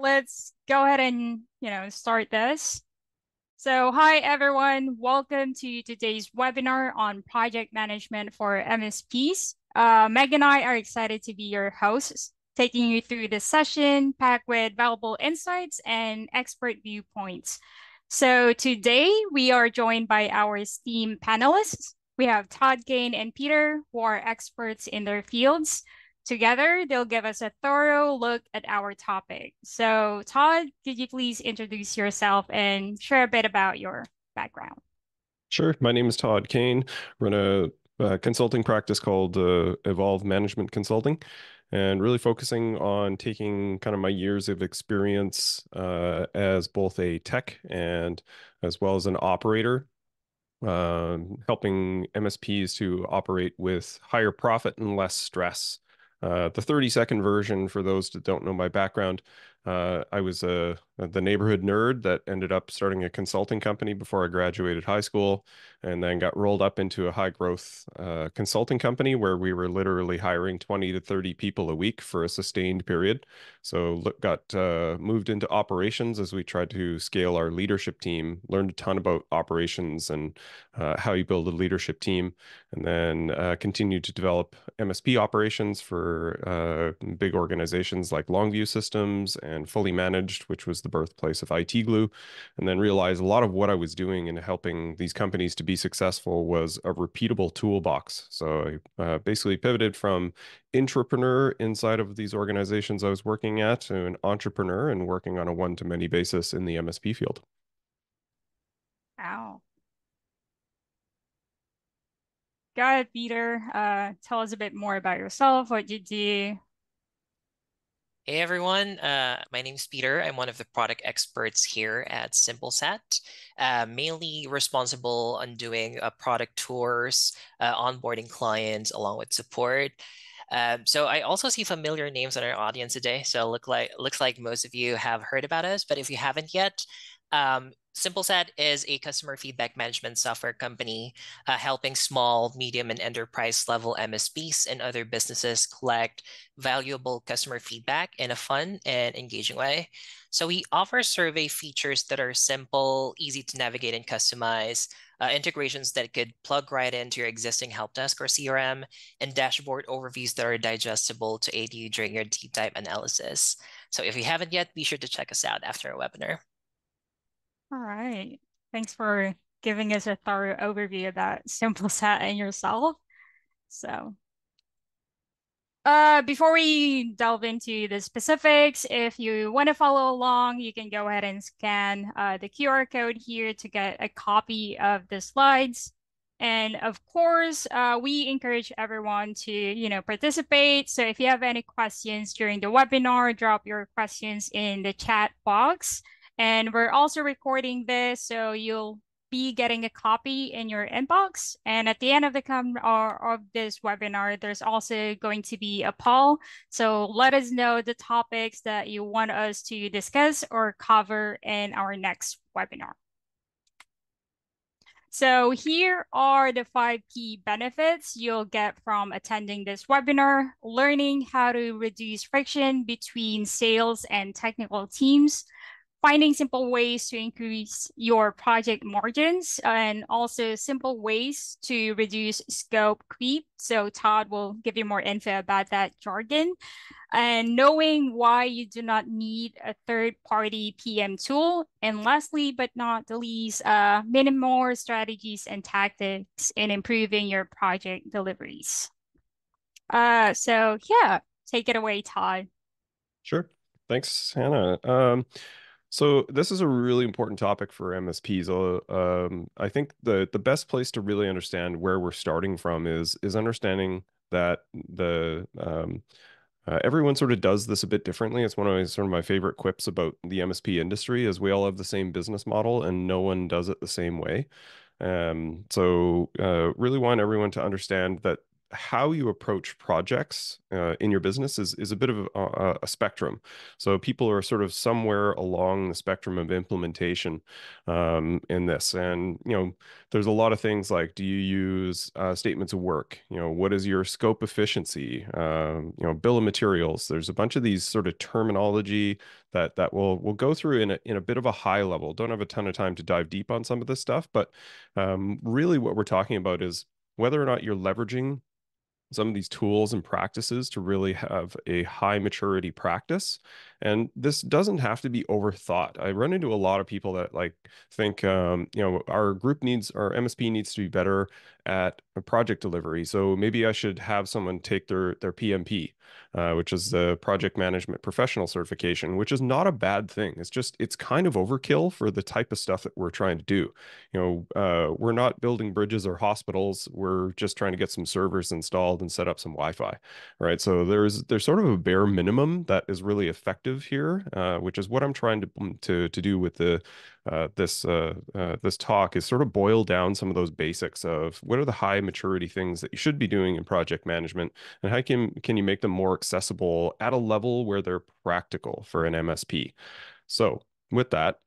let's go ahead and, start this. So, hi everyone. Welcome to today's webinar on project management for MSPs. Meg and I are excited to be your hosts, taking you through this session packed with valuable insights and expert viewpoints. So today we are joined by our esteemed panelists. We have Todd, Kane, and Peter, who are experts in their fields. Together, they'll give us a thorough look at our topic. So, Todd, could you please introduce yourself and share a bit about your background? Sure. My name is Todd Kane. Run a consulting practice called Evolve Management Consulting, and really focusing on taking kind of my years of experience as both a tech and as well as an operator, helping MSPs to operate with higher profit and less stress. The 30-second version, for those that don't know my background, I was the neighborhood nerd that ended up starting a consulting company before I graduated high school, and then got rolled up into a high growth consulting company where we were literally hiring 20 to 30 people a week for a sustained period. So got moved into operations as we tried to scale our leadership team, learned a ton about operations and how you build a leadership team, and then continued to develop MSP operations for big organizations like Longview Systems and Fully Managed, which was the birthplace of IT Glue, and then realized a lot of what I was doing in helping these companies to be successful was a repeatable toolbox. So I basically pivoted from intrapreneur inside of these organizations I was working at to an entrepreneur and working on a one-to-many basis in the MSP field. Wow. Go ahead, Peter. Tell us a bit more about yourself, what you do. Hey everyone, my name's Peter. I'm one of the product experts here at Simplesat, mainly responsible on doing product tours, onboarding clients, along with support. So I also see familiar names in our audience today. So looks like most of you have heard about us, but if you haven't yet, Simplesat is a customer feedback management software company helping small, medium, and enterprise level MSPs and other businesses collect valuable customer feedback in a fun and engaging way. So we offer survey features that are simple, easy to navigate and customize, integrations that could plug right into your existing help desk or CRM, and dashboard overviews that are digestible to aid you during your deep dive analysis. So if you haven't yet, be sure to check us out after our webinar. All right. Thanks for giving us a thorough overview about Simplesat and yourself. So, before we delve into the specifics, if you want to follow along, you can go ahead and scan the QR code here to get a copy of the slides. And of course, we encourage everyone to, participate. So if you have any questions during the webinar, drop your questions in the chat box. And we're also recording this, so you'll be getting a copy in your inbox. And at the end of of this webinar, there's also going to be a poll. So let us know the topics that you want us to discuss or cover in our next webinar. So here are the 5 key benefits you'll get from attending this webinar: learning how to reduce friction between sales and technical teams, finding simple ways to increase your project margins, and also simple ways to reduce scope creep. So Todd will give you more info about that jargon. And knowing why you do not need a third-party PM tool. And lastly, but not the least, many more strategies and tactics in improving your project deliveries. So yeah, take it away, Todd. Sure. Thanks, Hannah. So this is a really important topic for MSPs. I think the best place to really understand where we're starting from is understanding that everyone sort of does this a bit differently. It's one of my favorite quips about the MSP industry is we all have the same business model and no one does it the same way. So really want everyone to understand that how you approach projects in your business is a bit of a spectrum. So people are sort of somewhere along the spectrum of implementation in this. And, there's a lot of things like, do you use statements of work? What is your scope efficiency? Bill of materials. There's a bunch of these sort of terminology that we'll go through in a bit of a high level. Don't have a ton of time to dive deep on some of this stuff, but really what we're talking about is whether or not you're leveraging some of these tools and practices to really have a high maturity practice. And this doesn't have to be overthought. I run into a lot of people that like think, our MSP needs to be better at a project delivery. So maybe I should have someone take their PMP, which is the project management professional certification, which is not a bad thing. It's kind of overkill for the type of stuff that we're trying to do. We're not building bridges or hospitals. We're just trying to get some servers installed and set up some Wi-Fi, right? So there's sort of a bare minimum that is really effective here, which is what I'm trying to do with this talk, is sort of boil down some of those basics of what are the high maturity things that you should be doing in project management, and how can you make them more accessible at a level where they're practical for an MSP. So with that,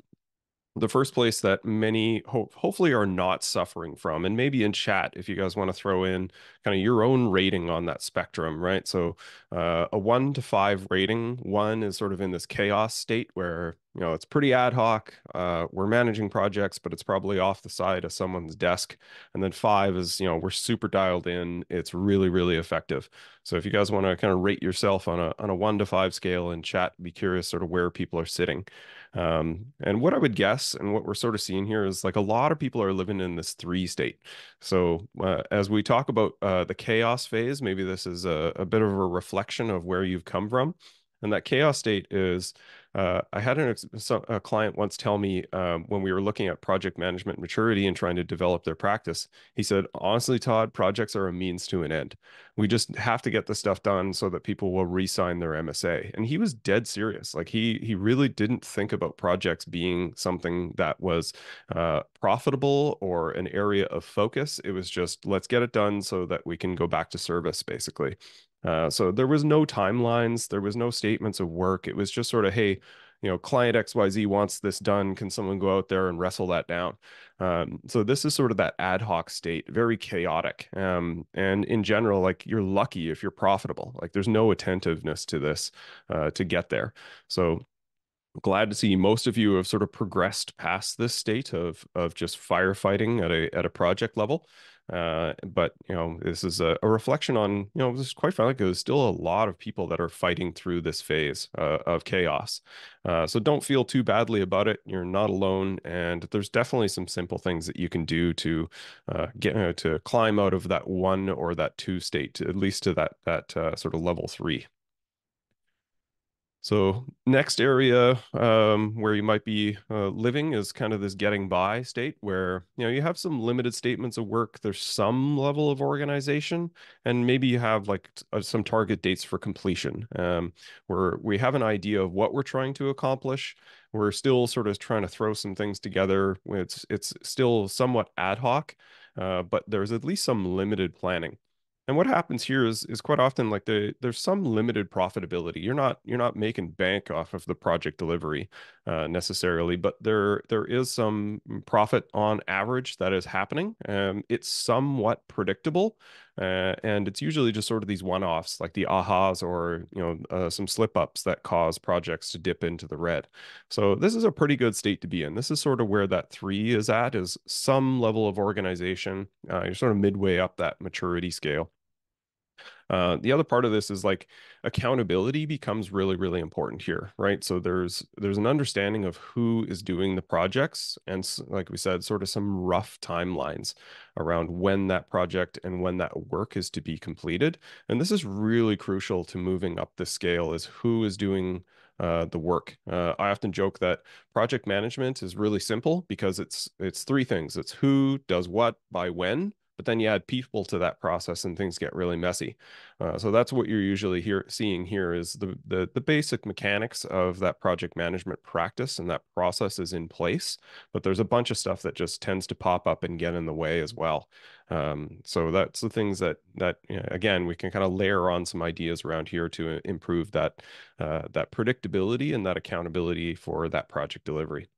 the first place that many hopefully are not suffering from, and maybe in chat, if you guys want to throw in kind of your own rating on that spectrum, right? So a 1 to 5 rating, 1 is sort of in this chaos state where, it's pretty ad hoc. We're managing projects, but it's probably off the side of someone's desk. And then 5 is, we're super dialed in. It's really, really effective. So if you guys want to kind of rate yourself on a 1 to 5 scale in chat, be curious sort of where people are sitting. And what I would guess, and what we're sort of seeing here, is like a lot of people are living in this 3 state. So as we talk about the chaos phase, maybe this is a bit of a reflection of where you've come from. And that chaos state is, I had a client once tell me when we were looking at project management maturity and trying to develop their practice, he said, honestly, Todd, projects are a means to an end. We just have to get the stuff done so that people will re-sign their MSA. And he was dead serious. Like he really didn't think about projects being something that was profitable or an area of focus. It was just, let's get it done so that we can go back to service, basically. So there was no timelines, there was no statements of work. It was just sort of, hey, client XYZ wants this done. Can someone go out there and wrestle that down? So this is sort of that ad hoc state, very chaotic. And in general, like you're lucky if you're profitable. Like there's no attentiveness to this to get there. So glad to see most of you have sort of progressed past this state of just firefighting at a project level. But this is a reflection on, this is quite frankly, there's still a lot of people that are fighting through this phase of chaos. So don't feel too badly about it. You're not alone, and there's definitely some simple things that you can do to get to climb out of that 1 or that 2 state, at least to that sort of level 3. So next area where you might be living is kind of this getting by state where, you have some limited statements of work. There's some level of organization, and maybe you have like some target dates for completion, where we have an idea of what we're trying to accomplish. We're still sort of trying to throw some things together. It's still somewhat ad hoc, but there's at least some limited planning. And what happens here is quite often like there's some limited profitability. You're not making bank off of the project delivery necessarily, but there is some profit on average that is happening. It's somewhat predictable, and it's usually just sort of these one-offs, like the ahas or some slip-ups that cause projects to dip into the red. So this is a pretty good state to be in. This is sort of where that 3 is at, is some level of organization. You're sort of midway up that maturity scale. The other part of this is like accountability becomes really, really important here, right? So there's an understanding of who is doing the projects, and like we said, sort of some rough timelines around when that project and when that work is to be completed. And this is really crucial to moving up the scale, is who is doing the work. I often joke that project management is really simple because it's 3 things. It's who does what by when, But then you add people to that process and things get really messy. So that's what you're usually seeing here is the basic mechanics of that project management practice, and that process is in place. But there's a bunch of stuff that just tends to pop up and get in the way as well. So that's the things that again, we can kind of layer on some ideas around here to improve that predictability and that accountability for that project delivery.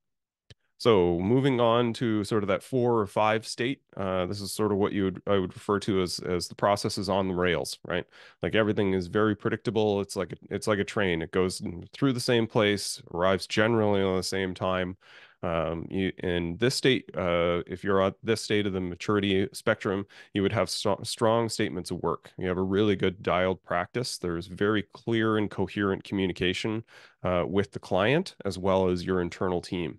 So moving on to sort of that 4 or 5 state, this is sort of what I would refer to as the process is on the rails, right? Like everything is very predictable. It's like a train. It goes through the same place, arrives generally on the same time. In this state, if you're at this state of the maturity spectrum, you would have strong statements of work. You have a really good dialed practice. There's very clear and coherent communication with the client as well as your internal team.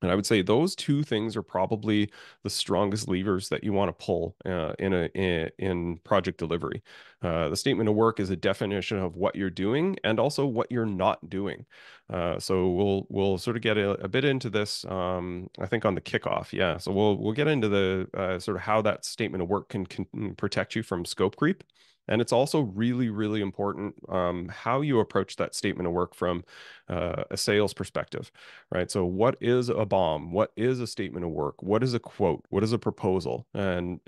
And I would say those two things are probably the strongest levers that you want to pull in project delivery. The statement of work is a definition of what you're doing and also what you're not doing. So we'll sort of get a bit into this, I think, on the kickoff. Yeah. So we'll get into the sort of how that statement of work can protect you from scope creep. And it's also really, really important how you approach that statement of work from a sales perspective, right? So what is a BOM? What is a statement of work? What is a quote? What is a proposal? And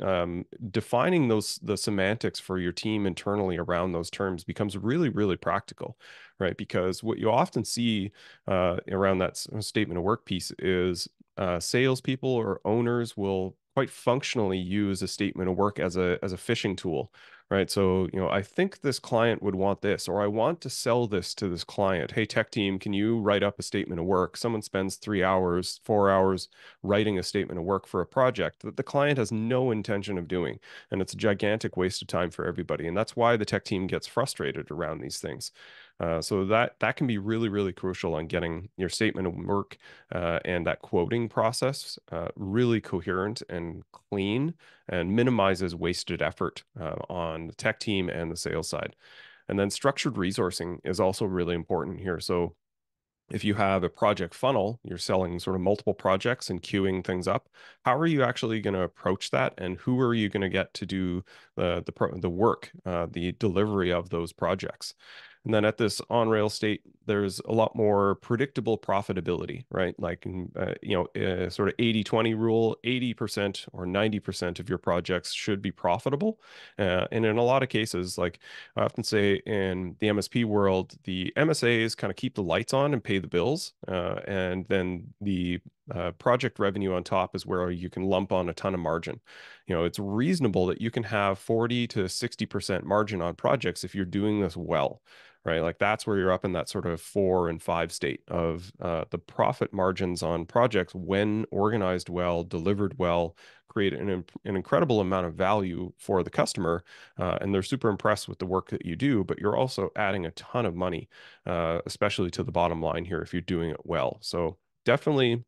defining the semantics for your team internally around those terms becomes really, really practical, right? Because what you often see around that statement of work piece is salespeople or owners will quite functionally use a statement of work as a fishing tool, right? So, I think this client would want this, or I want to sell this to this client. Hey, tech team, can you write up a statement of work? Someone spends 3 hours, 4 hours writing a statement of work for a project that the client has no intention of doing. And it's a gigantic waste of time for everybody. And that's why the tech team gets frustrated around these things. So that can be really, really crucial on getting your statement of work and that quoting process really coherent and clean, and minimizes wasted effort on the tech team and the sales side. And then structured resourcing is also really important here. So if you have a project funnel, you're selling sort of multiple projects and queuing things up. How are you actually going to approach that, and who are you going to get to do the work, the delivery of those projects? And then at this on-rail state, there's a lot more predictable profitability, right? Like, sort of 80-20 rule, 80% or 90% of your projects should be profitable. And in a lot of cases, like I often say in the MSP world, the MSAs kind of keep the lights on and pay the bills. And then the project revenue on top is where you can lump on a ton of margin. It's reasonable that you can have 40 to 60% margin on projects if you're doing this well, right? Like that's where you're up in that sort of 4 and 5 state of the profit margins on projects when organized well, delivered well, create an incredible amount of value for the customer. And they're super impressed with the work that you do, but you're also adding a ton of money, especially to the bottom line here if you're doing it well. So definitely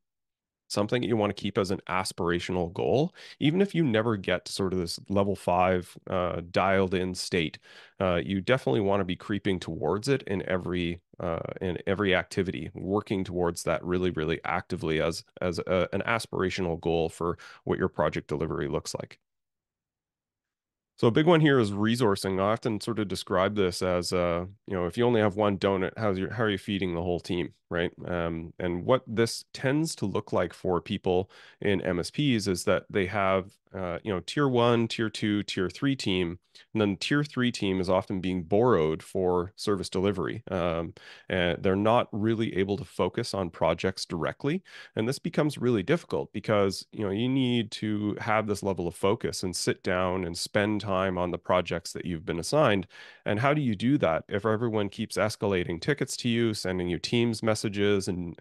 something that you want to keep as an aspirational goal, even if you never get to sort of this level 5 dialed in state. You definitely want to be creeping towards it in every activity, working towards that really, really actively as an aspirational goal for what your project delivery looks like. So a big one here is resourcing. I often sort of describe this as, if you only have one donut, how are you feeding the whole team, right? And what this tends to look like for people in MSPs is that they have, tier 1, tier 2, tier 3 team, and then tier 3 team is often being borrowed for service delivery. And they're not really able to focus on projects directly. And this becomes really difficult because, you need to have this level of focus and sit down and spend time on the projects that you've been assigned. And how do you do that if everyone keeps escalating tickets to you, sending you Teams messages and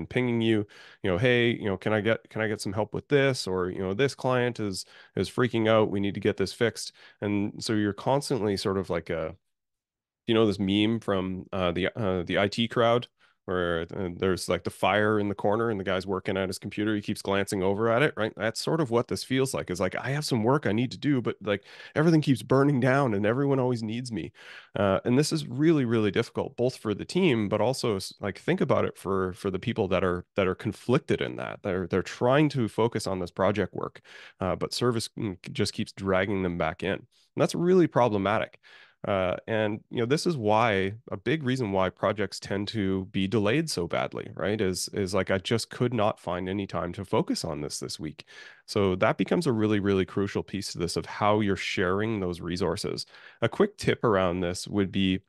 pinging you, hey, can I get some help with this? Or, this client is freaking out. We need to get this fixed. And so you're constantly sort of like this meme from the IT crowd where there's like the fire in the corner and the guy's working at his computer. He keeps glancing over at it, right? That's sort of what this feels like. Is like, I have some work I need to do, but like everything keeps burning down and everyone always needs me. And this is really, really difficult, both for the team, but also like think about it for the people that are conflicted in that. They're trying to focus on this project work, but service just keeps dragging them back in. And that's really problematic. And this is why a big reason why projects tend to be delayed so badly, right? Is like I just could not find any time to focus on this week. So that becomes a really, really crucial piece to this of how you're sharing those resources. A quick tip around this would be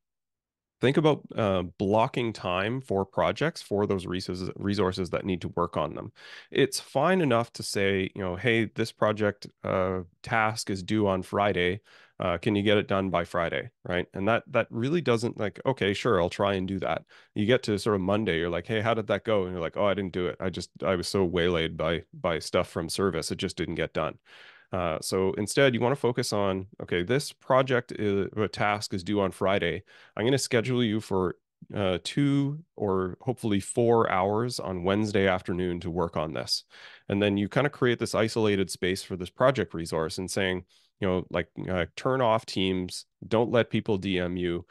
think about blocking time for projects for those resources that need to work on them. It's fine enough to say, hey, this project task is due on Friday. Can you get it done by Friday? Right. And that really doesn't like, okay, sure, I'll try and do that. You get to sort of Monday, you're like, hey, how did that go? And you're like, oh, I didn't do it. I was so waylaid by stuff from service. It just didn't get done. So instead, you want to focus on, okay, this project a task is due on Friday. I'm going to schedule you for 2 or hopefully 4 hours on Wednesday afternoon to work on this. And then you kind of create this isolated space for this project resource and saying, like turn off Teams, don't let people DM you.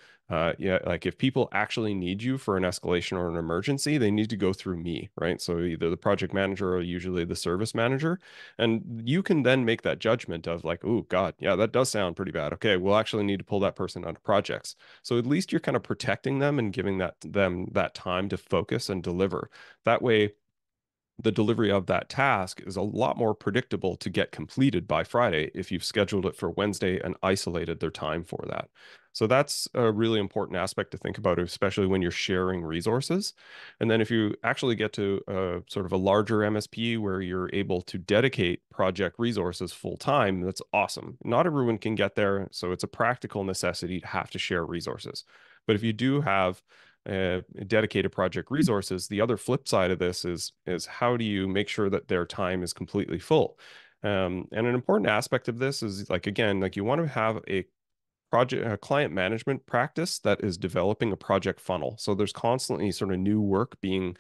Yeah, like if people actually need you for an escalation or an emergency, they need to go through me, right? So either the project manager or usually the service manager. And you can then make that judgment of like, oh God, yeah, that does sound pretty bad. Okay, we'll actually need to pull that person out of projects. So at least you're kind of protecting them and giving them that time to focus and deliver. That way, the delivery of that task is a lot more predictable to get completed by Friday if you've scheduled it for Wednesday and isolated their time for that. So that's a really important aspect to think about, especially when you're sharing resources. And then if you actually get to sort of a larger MSP where you're able to dedicate project resources full time, that's awesome. Not everyone can get there, so it's a practical necessity to have to share resources. But if you do have dedicated project resources, the other flip side of this is how do you make sure that their time is completely full? And an important aspect of this is like, again, like you want to have a client management practice that is developing a project funnel. So there's constantly sort of new work being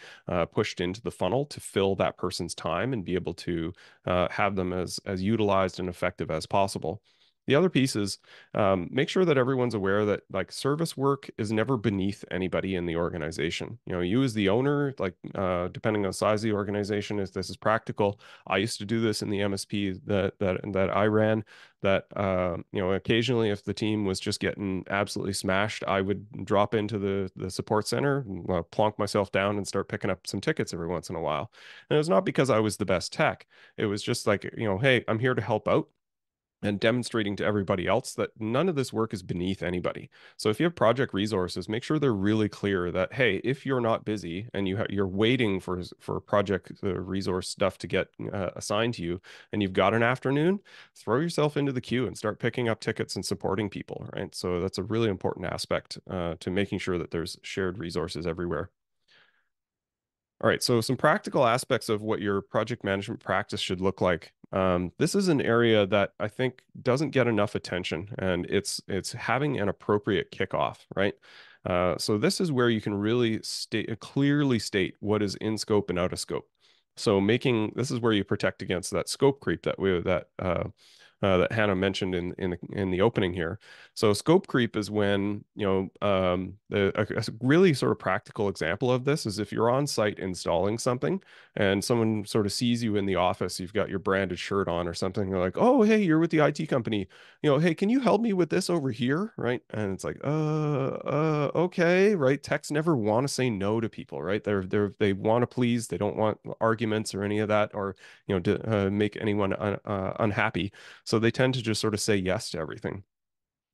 pushed into the funnel to fill that person's time and be able to have them as utilized and effective as possible. The other piece is make sure that everyone's aware that like service work is never beneath anybody in the organization. You as the owner, like depending on the size of the organization, if this is practical. I used to do this in the MSP that I ran. That occasionally, if the team was just getting absolutely smashed, I would drop into the support center, plonk myself down, and start picking up some tickets every once in a while. And it was not because I was the best tech. It was just like, hey, I'm here to help out and demonstrating to everybody else that none of this work is beneath anybody. So if you have project resources, make sure they're really clear that, hey, if you're not busy and you're waiting for project resource stuff to get assigned to you and you've got an afternoon, throw yourself into the queue and start picking up tickets and supporting people, right? So that's a really important aspect to making sure that there's shared resources everywhere. All right, so some practical aspects of what your project management practice should look like. This is an area that I think doesn't get enough attention, and it's having an appropriate kickoff, right? So this is where you can really clearly state what is in scope and out of scope. So this is where you protect against that scope creep that Hannah mentioned in the opening here. So scope creep is when, a really sort of practical example of this is if you're on site installing something and someone sort of sees you in the office, you've got your branded shirt on or something, they're like, oh, hey, you're with the IT company, hey, can you help me with this over here? Right. And it's like, okay, right. Techs never want to say no to people, right? They want to please, they don't want arguments or any of that, or, to make anyone unhappy. So they tend to just sort of say yes to everything.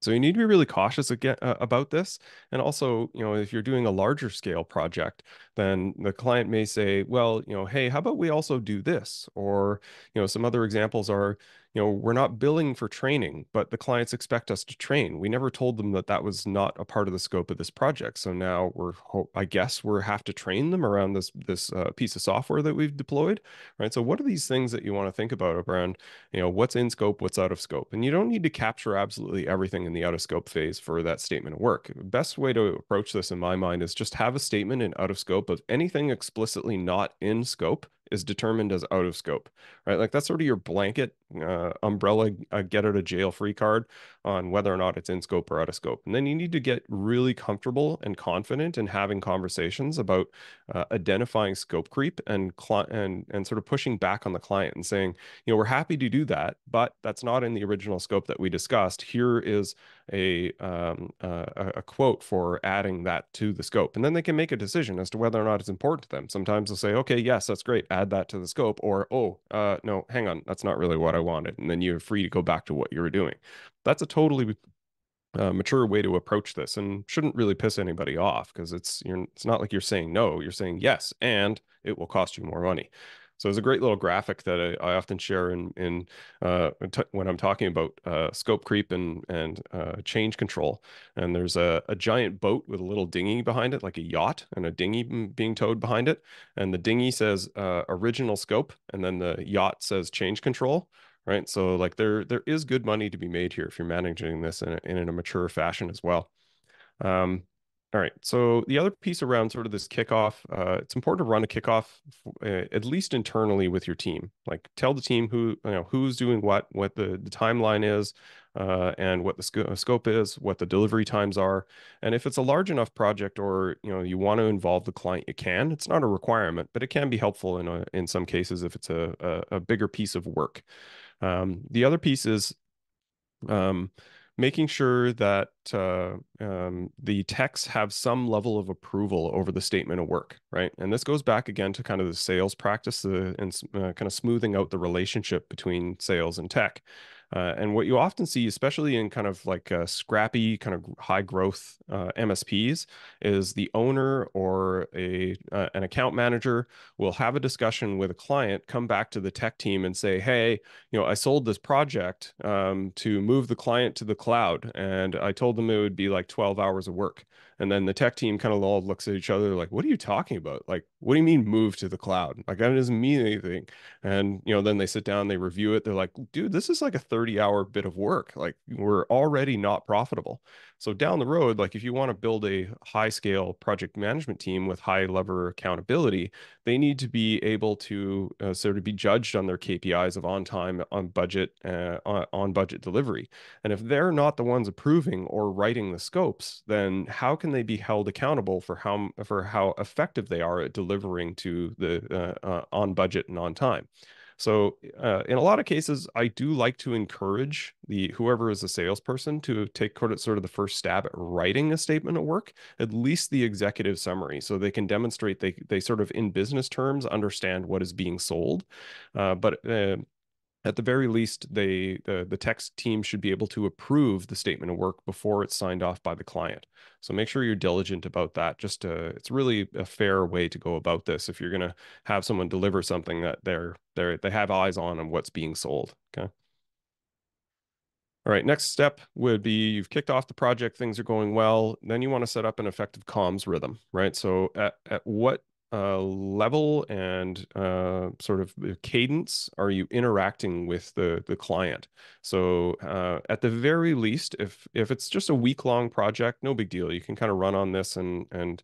So you need to be really cautious again about this. And also, if you're doing a larger scale project, then the client may say, well, hey, how about we also do this? Or, some other examples are, we're not billing for training, but the clients expect us to train. We never told them that that was not a part of the scope of this project. So now I guess we have to train them around this piece of software that we've deployed, right? So what are these things that you want to think about around, what's in scope, what's out of scope? And you don't need to capture absolutely everything in the out of scope phase for that statement of work. The best way to approach this in my mind is just have a statement in out of scope of anything explicitly not in scope is determined as out of scope, right? Like that's sort of your blanket umbrella get out of jail free card on whether or not it's in scope or out of scope. And then you need to get really comfortable and confident in having conversations about identifying scope creep and sort of pushing back on the client and saying, we're happy to do that, but that's not in the original scope that we discussed. Here is a quote for adding that to the scope, and then they can make a decision as to whether or not it's important to them. Sometimes they'll say, okay, yes, that's great, add that to the scope, or no, hang on, that's not really what I wanted, and then you're free to go back to what you were doing. That's a totally mature way to approach this, and shouldn't really piss anybody off, because it's not like you're saying no, you're saying yes, and it will cost you more money. So there's a great little graphic that I often share when I'm talking about scope creep and change control. And there's a giant boat with a little dinghy behind it, like a yacht, and a dinghy being towed behind it. And the dinghy says original scope, and then the yacht says change control. Right. So like there is good money to be made here if you're managing this in a mature fashion as well. All right. So the other piece around sort of this kickoff, it's important to run a kickoff at least internally with your team. Like tell the team who's doing what the timeline is, and what the scope is, what the delivery times are. And if it's a large enough project, or you want to involve the client, you can. It's not a requirement, but it can be helpful in some cases if it's a bigger piece of work. The other piece is making sure that the techs have some level of approval over the statement of work, right? And this goes back again to kind of the sales practice and kind of smoothing out the relationship between sales and tech. And what you often see, especially in kind of like scrappy, kind of high growth MSPs, is the owner or an account manager will have a discussion with a client, come back to the tech team and say, hey, I sold this project to move the client to the cloud, and I told them it would be like 12 hours of work. And then the tech team kind of all looks at each other like, what are you talking about? Like, what do you mean move to the cloud? Like, that doesn't mean anything. And, then they sit down, they review it. They're like, dude, this is like a 30-hour bit of work. Like, we're already not profitable. So down the road, like if you want to build a high scale project management team with high level accountability, they need to be able to sort of be judged on their KPIs of on time, on budget delivery. And if they're not the ones approving or writing the scopes, then how can they be held accountable for how effective they are at delivering to the on budget and on time? So in a lot of cases, I do like to encourage whoever is a salesperson to take sort of the first stab at writing a statement of work, at least the executive summary, so they can demonstrate they sort of in business terms understand what is being sold. But at the very least, the tech team should be able to approve the statement of work before it's signed off by the client. So make sure you're diligent about that. It's really a fair way to go about this if you're going to have someone deliver something that they have eyes on what's being sold. Okay. All right, next step would be you've kicked off the project, things are going well. Then you want to set up an effective comms rhythm, right? So at what level and sort of cadence are you interacting with the client? So at the very least, if it's just a week-long project, no big deal. You can kind of run on this and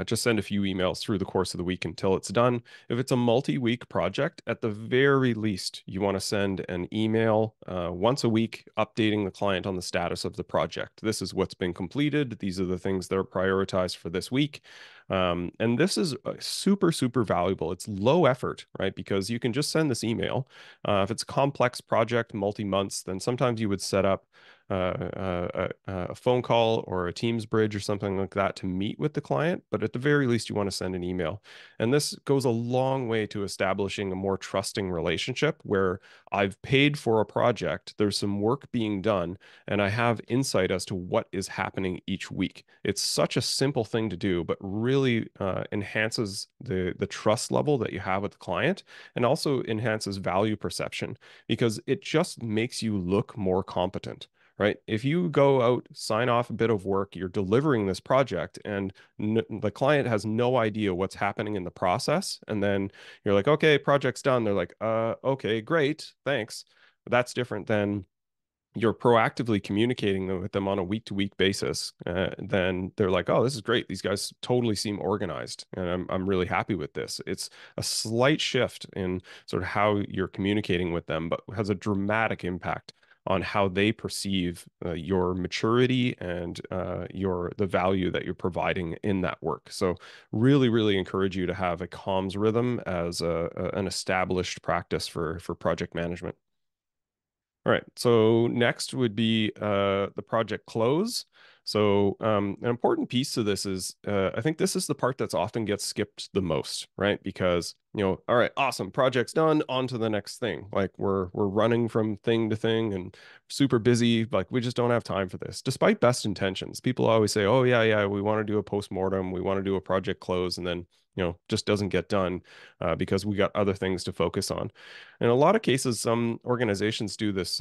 just send a few emails through the course of the week until it's done. If it's a multi-week project, at the very least, you want to send an email once a week updating the client on the status of the project. This is what's been completed. These are the things that are prioritized for this week. And this is super, super valuable. It's low effort, right? Because you can just send this email. If it's a complex project, multi-months, then sometimes you would set up a phone call or a Teams bridge or something like that to meet with the client, but at the very least, you want to send an email. And this goes a long way to establishing a more trusting relationship where I've paid for a project, there's some work being done, and I have insight as to what is happening each week. It's such a simple thing to do, but really enhances the trust level that you have with the client, and also enhances value perception because it just makes you look more competent. Right? If you go out, sign off a bit of work, you're delivering this project, and the client has no idea what's happening in the process, and then you're like, okay, project's done. They're like, okay, great, thanks. That's different than you're proactively communicating with them on a week-to-week basis. Then they're like, oh, this is great. These guys totally seem organized, and I'm really happy with this. It's a slight shift in sort of how you're communicating with them, but has a dramatic impact on how they perceive your maturity and the value that you're providing in that work. So really, really encourage you to have a comms rhythm as an established practice for project management. All right, so next would be the project close. So an important piece to this is I think this is the part that's often gets skipped the most, right? Because, all right, awesome, project's done, on to the next thing. Like we're running from thing to thing and super busy. Like we just don't have time for this, despite best intentions. People always say, oh yeah, we want to do a postmortem, we want to do a project close, and then just doesn't get done because we got other things to focus on. In a lot of cases, some organizations do this,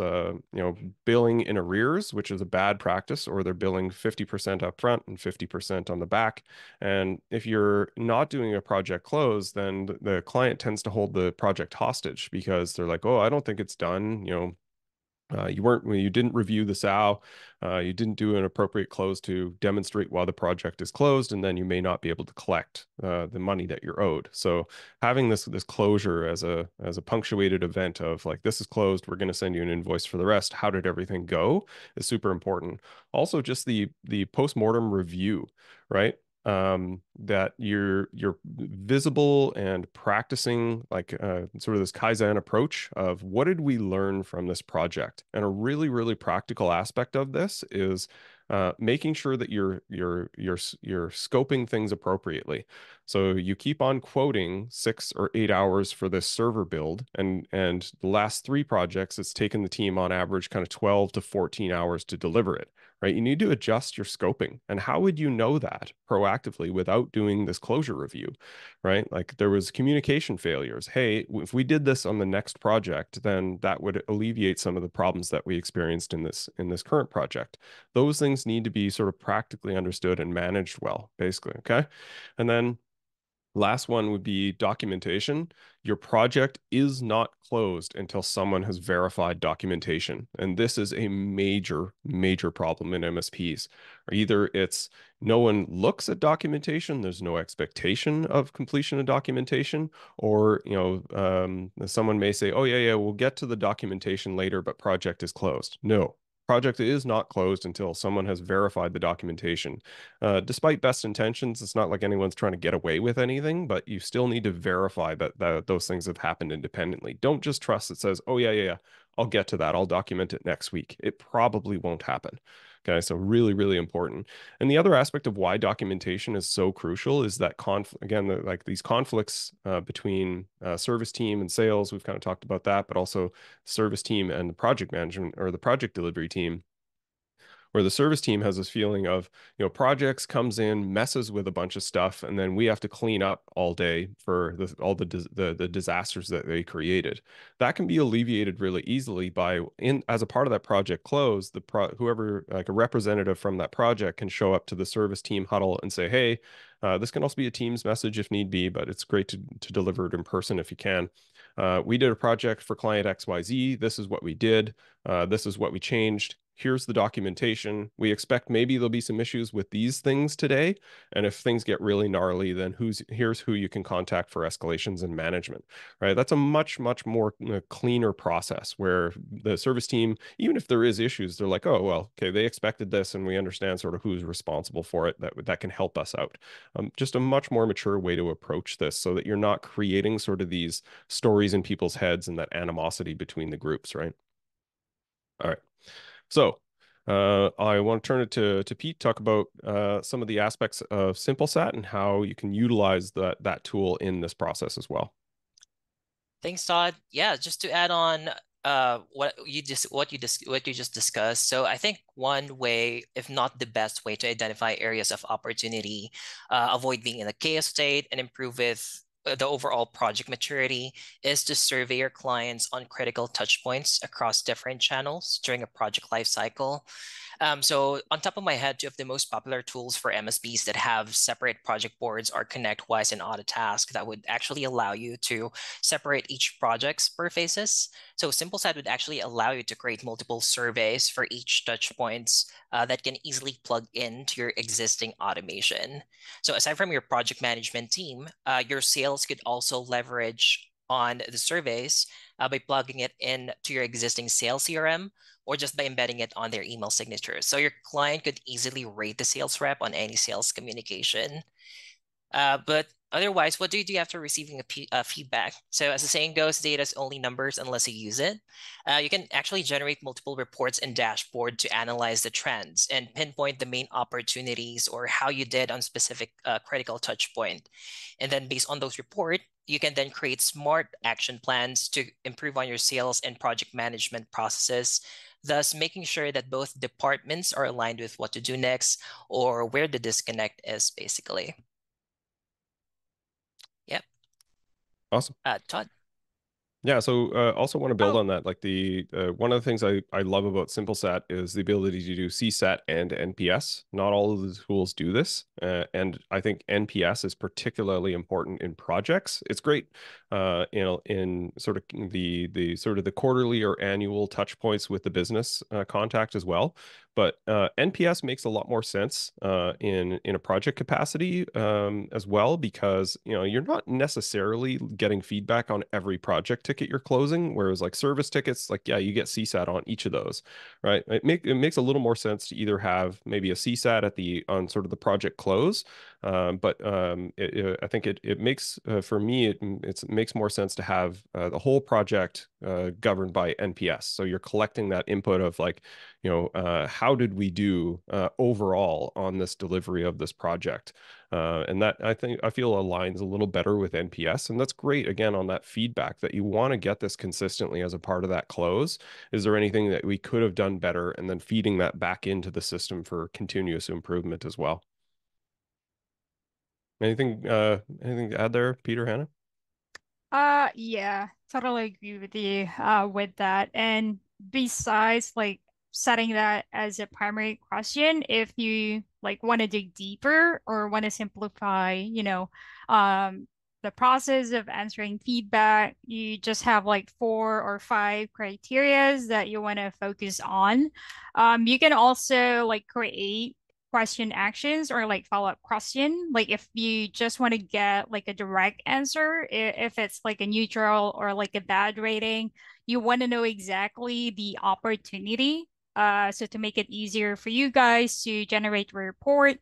billing in arrears, which is a bad practice, or they're billing 50% up front and 50% on the back. And if you're not doing a project close, then the client tends to hold the project hostage because they're like, oh, I don't think it's done. You didn't review the SOW, you didn't do an appropriate close to demonstrate why the project is closed, and then you may not be able to collect the money that you're owed. So having this closure as a punctuated event of like, this is closed, we're going to send you an invoice for the rest. How did everything go is super important. Also, just the post-mortem review, right? That you're visible and practicing like sort of this Kaizen approach of what did we learn from this project? And a really, really practical aspect of this is making sure that you're scoping things appropriately. So you keep on quoting 6 or 8 hours for this server build, and the last 3 projects, it's taken the team on average kind of 12 to 14 hours to deliver it. Right? You need to adjust your scoping. And how would you know that proactively without doing this closure review, right? Like there was communication failures. Hey, if we did this on the next project, then that would alleviate some of the problems that we experienced in this current project. Those things need to be sort of practically understood and managed well, basically, okay? And then last one would be documentation. Your project is not closed until someone has verified documentation. And this is a major, major problem in MSPs. Or either it's no one looks at documentation, there's no expectation of completion of documentation, or someone may say, oh yeah, we'll get to the documentation later, but project is closed. No. Project is not closed until someone has verified the documentation. Despite best intentions, it's not like anyone's trying to get away with anything, but you still need to verify that those things have happened independently. Don't just trust it says, oh, yeah, I'll get to that. I'll document it next week. It probably won't happen. Okay, so really, really important. And the other aspect of why documentation is so crucial is that like these conflicts between service team and sales. We've kind of talked about that, but also service team and the project management or the project delivery team, where the service team has this feeling of, projects comes in, messes with a bunch of stuff, and then we have to clean up all day for all the disasters that they created. That can be alleviated really easily by, as a part of that project close, whoever, like a representative from that project, can show up to the service team huddle and say, hey, this can also be a Teams message if need be, but it's great to deliver it in person if you can. We did a project for client XYZ. This is what we did. This is what we changed. Here's the documentation. We expect maybe there'll be some issues with these things today. And if things get really gnarly, then here's who you can contact for escalations and management, right? That's a much, much more cleaner process where the service team, even if there is issues, they're like, oh, well, okay, they expected this and we understand sort of who's responsible for it that can help us out. Just a much more mature way to approach this so that you're not creating sort of these stories in people's heads and that animosity between the groups, right? All right. So I want to turn it to Pete, talk about some of the aspects of Simplesat and how you can utilize that tool in this process as well. Thanks, Todd. Yeah, just to add on what you just discussed. So I think one way, if not the best way, to identify areas of opportunity, avoid being in a chaos state, and improve with the overall project maturity is to survey your clients on critical touch points across different channels during a project lifecycle. So on top of my head, two of the most popular tools for MSPs that have separate project boards are ConnectWise and Autotask that would actually allow you to separate each project's per phases. So Simplesat would actually allow you to create multiple surveys for each touch points that can easily plug into your existing automation. So aside from your project management team, your sales could also leverage on the surveys by plugging it in to your existing sales CRM or just by embedding it on their email signatures. So your client could easily rate the sales rep on any sales communication. But otherwise, what do you do after receiving a feedback? So as the saying goes, data is only numbers unless you use it. You can actually generate multiple reports and dashboard to analyze the trends and pinpoint the main opportunities or how you did on specific critical touch point. And then based on those reports, you can then create smart action plans to improve on your sales and project management processes, thus making sure that both departments are aligned with what to do next or where the disconnect is, basically. Yep. Awesome. Todd. Yeah, so also want to build on that. Like one of the things I love about Simplesat is the ability to do CSAT and NPS. Not all of the tools do this, and I think NPS is particularly important in projects. It's great, in sort of the quarterly or annual touch points with the business contact as well. But NPS makes a lot more sense in a project capacity as well, because you're not necessarily getting feedback on every project ticket you're closing, whereas like service tickets, like yeah, you get CSAT on each of those, right? It makes a little more sense to either have maybe a CSAT on sort of the project close, but I think it makes for me it makes more sense to have the whole project governed by NPS. So you're collecting that input of like, how did we do overall on this delivery of this project? And that I feel aligns a little better with NPS. And that's great, again, on that feedback that you want to get this consistently as a part of that close. Is there anything that we could have done better? And then feeding that back into the system for continuous improvement as well. Anything to add there, Peter, Hannah? Yeah, totally agree with you with that. And besides like setting that as a primary question, if you like want to dig deeper or want to simplify, the process of answering feedback, you just have like 4 or 5 criterias that you want to focus on. You can also like create question actions or like follow-up question. Like if you just want to get like a direct answer, if it's like a neutral or like a bad rating, you want to know exactly the opportunity. So to make it easier for you guys to generate a report,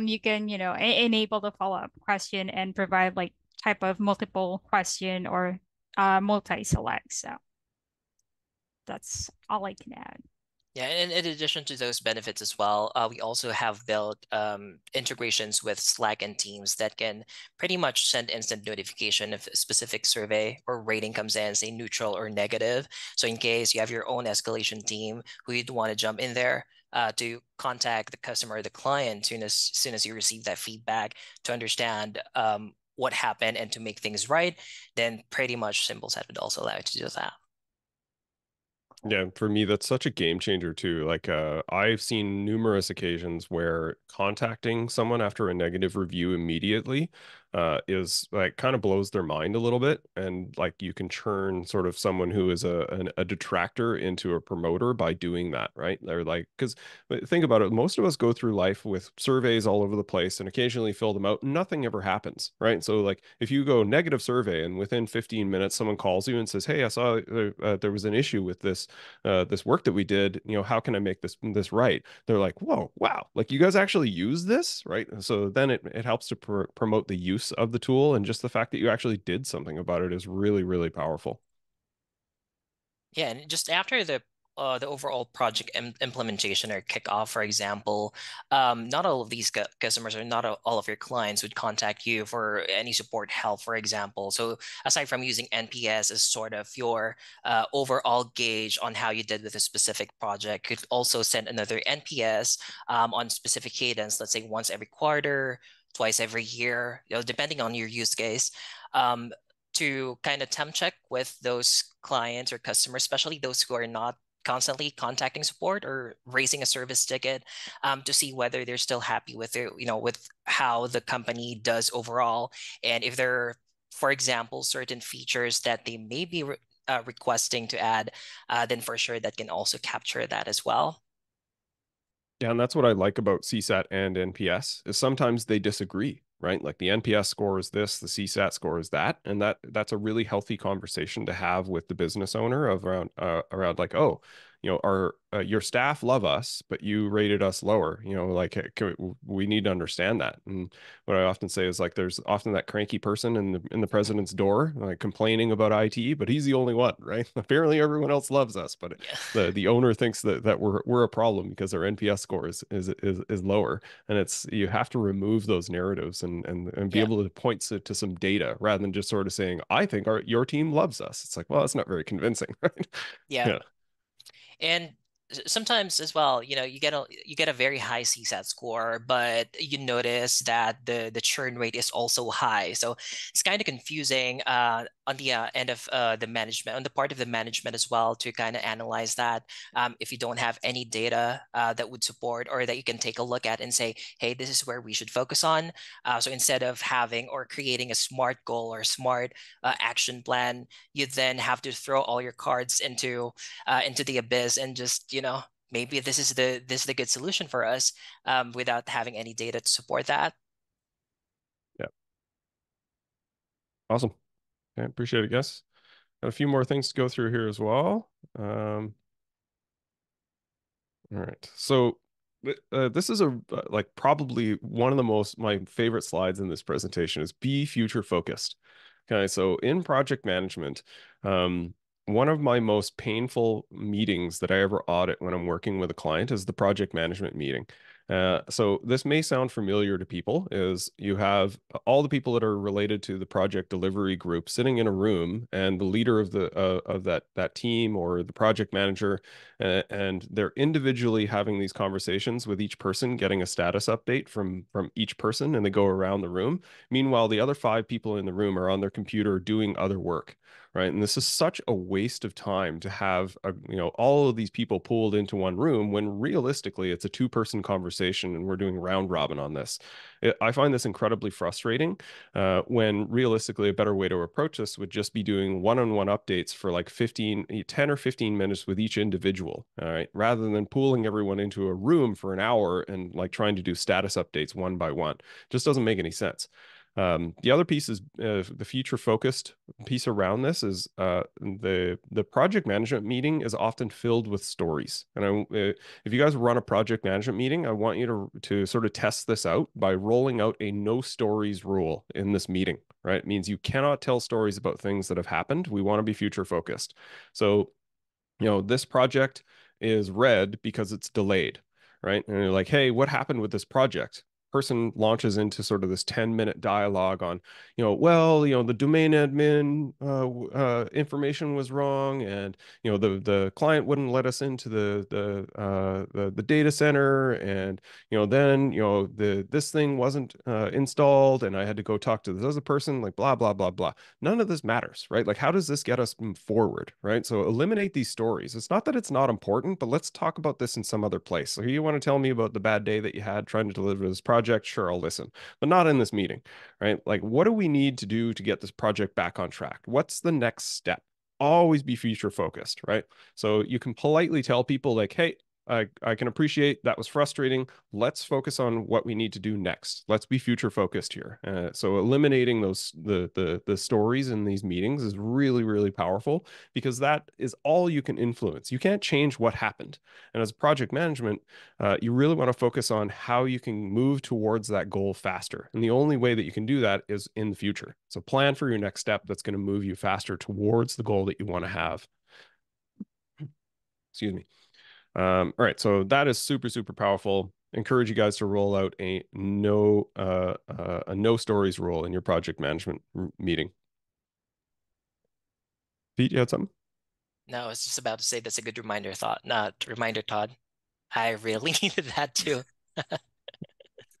you can, enable the follow-up question and provide like type of multiple question or multi-select. So that's all I can add. Yeah, and in addition to those benefits as well, we also have built integrations with Slack and Teams that can pretty much send instant notification if a specific survey or rating comes in, say neutral or negative. So in case you have your own escalation team who you'd want to jump in there to contact the customer or the client soon as you receive that feedback to understand what happened and to make things right, then pretty much Simplesat would also allow you to do that. Yeah, for me, that's such a game changer too. Like, I've seen numerous occasions where contacting someone after a negative review immediately is like kind of blows their mind a little bit. And like you can turn sort of someone who is a detractor into a promoter by doing that, right? They're like, because think about it, most of us go through life with surveys all over the place and occasionally fill them out. Nothing ever happens, right? So like if you go negative survey and within 15 minutes someone calls you and says, hey, I saw there was an issue with this work that we did, how can I make this right? They're like, whoa, wow, like you guys actually use this, right? So then it helps to promote the use of the tool, and just the fact that you actually did something about it is really, really powerful. Yeah, and just after the the overall project implementation or kickoff, for example, not all of these customers or not all of your clients would contact you for any support help, for example. So aside from using NPS as sort of your overall gauge on how you did with a specific project, could also send another NPS on specific cadence, let's say once every quarter, twice every year, depending on your use case. To kind of temp check with those clients or customers, especially those who are not constantly contacting support or raising a service ticket, to see whether they're still happy with it, with how the company does overall, and if there are, for example, certain features that they may be requesting to add, then for sure that can also capture that as well. Yeah, and that's what I like about CSAT and NPS is sometimes they disagree, right? Like the NPS score is this, the CSAT score is that, and that's a really healthy conversation to have with the business owner of around like, oh, our your staff love us, but you rated us lower. Like we need to understand that. And what I often say is like, there's often that cranky person in the president's door, like complaining about IT, but he's the only one, right? Apparently, everyone else loves us, but Yeah. the owner thinks that we're a problem because our NPS score is lower. And you have to remove those narratives and be Yeah. able to point to some data rather than just sort of saying, I think your team loves us. It's like, well, that's not very convincing, right? Yeah. Yeah. And sometimes as well, you get a very high CSAT score, but you notice that the churn rate is also high. So it's kind of confusing on the end of the management, on the part of the management as well, to kind of analyze that. If you don't have any data that would support or that you can take a look at and say, hey, this is where we should focus on. So instead of having or creating a smart goal or smart action plan, you then have to throw all your cards into the abyss and just maybe this is the good solution for us, without having any data to support that. Yeah. Awesome. Okay, appreciate it, guys. Got a few more things to go through here as well. All right. So this is like probably one of my favorite slides in this presentation is be future focused. Okay, so in project management, one of my most painful meetings that I ever audit when I'm working with a client is the project management meeting. So this may sound familiar to people, is you have all the people that are related to the project delivery group sitting in a room, and the leader of that team or the project manager, and they're individually having these conversations with each person, getting a status update from each person, and they go around the room. Meanwhile, the other 5 people in the room are on their computer doing other work, right? And this is such a waste of time to have all of these people pulled into one room when realistically it's a 2-person conversation and we're doing round robin on this. I find this incredibly frustrating when realistically a better way to approach this would just be doing one-on-one updates for like 10 or 15 minutes with each individual, all right, rather than pooling everyone into a room for an hour and like trying to do status updates one by one. Just doesn't make any sense. The other piece is the future focused piece around this is the project management meeting is often filled with stories. And if you guys run a project management meeting, I want you to sort of test this out by rolling out a no stories rule in this meeting, right? It means you cannot tell stories about things that have happened. We want to be future focused. So, this project is red because it's delayed, right? And you're like, hey, what happened with this project? Person launches into sort of this 10-minute dialogue on, the domain admin information was wrong, and the client wouldn't let us into the data center, and then this thing wasn't installed, and I had to go talk to this other person, like blah blah blah blah. None of this matters, right? Like, how does this get us forward, right? So eliminate these stories. It's not that it's not important, but let's talk about this in some other place. So you want to tell me about the bad day that you had trying to deliver this project? Sure, I'll listen, but not in this meeting, right? Like, what do we need to do to get this project back on track? What's the next step? Always be future focused, right? So you can politely tell people like, hey, I can appreciate that was frustrating. Let's focus on what we need to do next. Let's be future focused here. So eliminating the stories in these meetings is really, really powerful, because that is all you can influence. You can't change what happened. And as project management, you really want to focus on how you can move towards that goal faster. And the only way that you can do that is in the future. So plan for your next step that's going to move you faster towards the goal that you want to have. Excuse me. All right, so that is super, super powerful. Encourage you guys to roll out a no stories rule in your project management meeting. Pete, you had something? No, I was just about to say that's a good reminder, Todd. I really needed that too.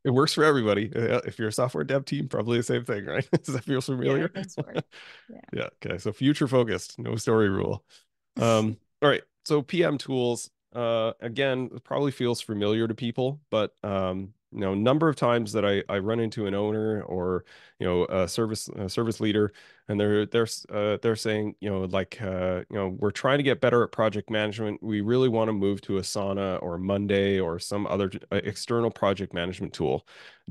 It works for everybody. If you're a software dev team, probably the same thing, right? Does that feel familiar? Yeah, it does work. Yeah. Yeah. Okay. So future focused, no story rule. All right. So PM tools, again, it probably feels familiar to people, but number of times that I run into an owner or a service leader, and they're saying, we're trying to get better at project management. We really want to move to Asana or Monday or some other external project management tool.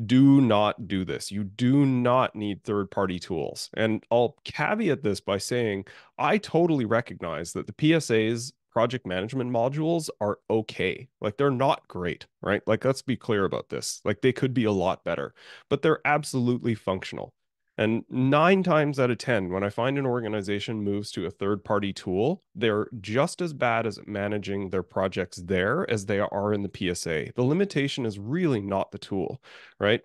Do not do this. You do not need third-party tools. And I'll caveat this by saying I totally recognize that the PSA's project management modules are okay. Like they're not great, right? Like let's be clear about this. Like they could be a lot better, but they're absolutely functional. And 9 times out of 10, when I find an organization moves to a third-party tool, they're just as bad as managing their projects there as they are in the PSA. The limitation is really not the tool, right?